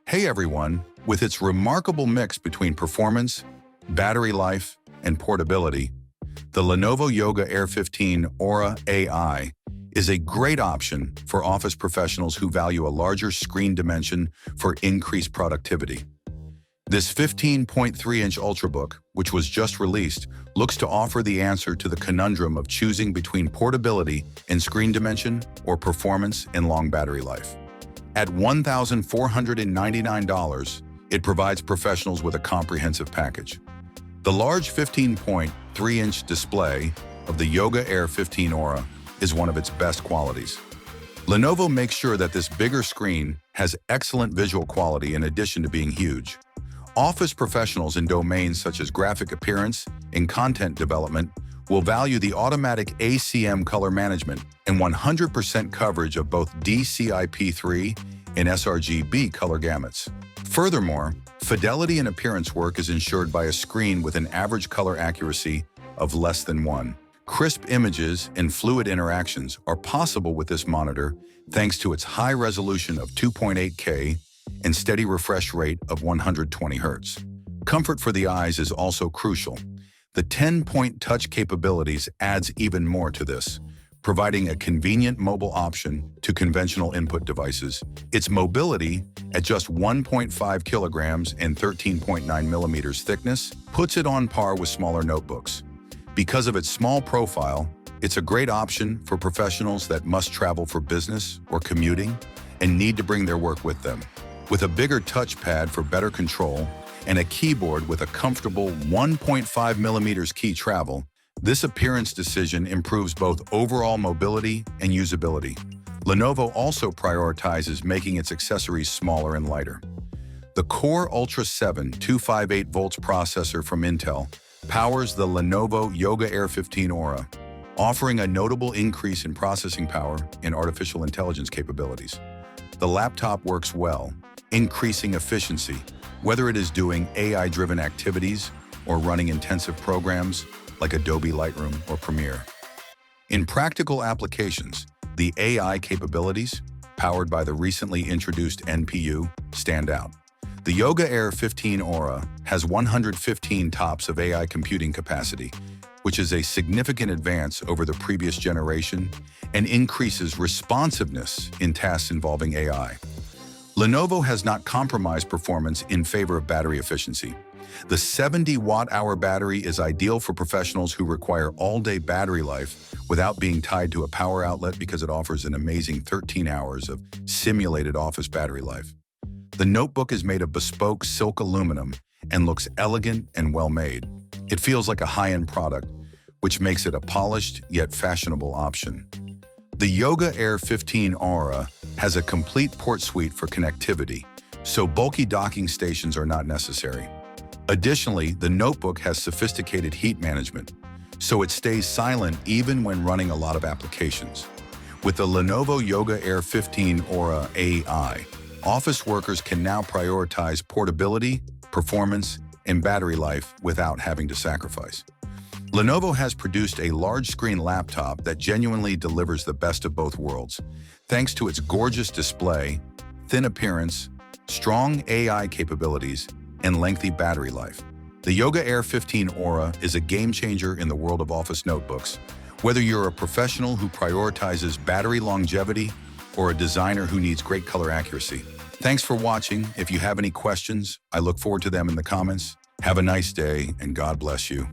Hey everyone, with its remarkable mix between performance, battery life, and portability, the Lenovo Yoga Air 15 Aura AI is a great option for office professionals who value a larger screen dimension for increased productivity. This 15.3-inch ultrabook, which was just released, looks to offer the answer to the conundrum of choosing between portability in screen dimension or performance in long battery life. At $1,499, it provides professionals with a comprehensive package. The large 15.3-inch display of the Yoga Air 15 Aura is one of its best qualities. Lenovo makes sure that this bigger screen has excellent visual quality in addition to being huge. Office professionals in domains such as graphic appearance and content development will value the automatic ACM color management and 100% coverage of both DCI-P3 and sRGB color gamuts. Furthermore, fidelity and appearance work is ensured by a screen with an average color accuracy of less than 1. Crisp images and fluid interactions are possible with this monitor thanks to its high resolution of 2.8K and steady refresh rate of 120 Hz. Comfort for the eyes is also crucial. The 10-point touch capabilities adds even more to this, providing a convenient mobile option to conventional input devices. Its mobility, at just 1.5 kilograms and 13.9 millimeters thickness, puts it on par with smaller notebooks. Because of its small profile, it's a great option for professionals that must travel for business or commuting and need to bring their work with them. With a bigger touchpad for better control and a keyboard with a comfortable 1.5 millimeters key travel, this appearance decision improves both overall mobility and usability. Lenovo also prioritizes making its accessories smaller and lighter. The Core Ultra 7 258 volts processor from Intel powers the Lenovo Yoga Air 15 Aura, offering a notable increase in processing power and artificial intelligence capabilities. The laptop works well, increasing efficiency, whether it is doing AI-driven activities or running intensive programs like Adobe Lightroom or Premiere. In practical applications, the AI capabilities, powered by the recently introduced NPU, stand out. The Yoga Air 15 Aura has 115 TOPS of AI computing capacity, which is a significant advance over the previous generation and increases responsiveness in tasks involving AI. Lenovo has not compromised performance in favor of battery efficiency. The 70-watt-hour battery is ideal for professionals who require all-day battery life without being tied to a power outlet because it offers an amazing 13 hours of simulated office battery life. The notebook is made of bespoke silk aluminum and looks elegant and well-made. It feels like a high-end product, which makes it a polished yet fashionable option. The Yoga Air 15 Aura has a complete port suite for connectivity, so bulky docking stations are not necessary. Additionally, the notebook has sophisticated heat management, so it stays silent even when running a lot of applications. With the Lenovo Yoga Air 15 Aura AI, office workers can now prioritize portability, performance, and battery life without having to sacrifice. Lenovo has produced a large-screen laptop that genuinely delivers the best of both worlds, thanks to its gorgeous display, thin appearance, strong AI capabilities, and lengthy battery life. The Yoga Air 15 Aura is a game-changer in the world of office notebooks, whether you're a professional who prioritizes battery longevity or a designer who needs great color accuracy. Thanks for watching. If you have any questions, I look forward to them in the comments. Have a nice day, and God bless you.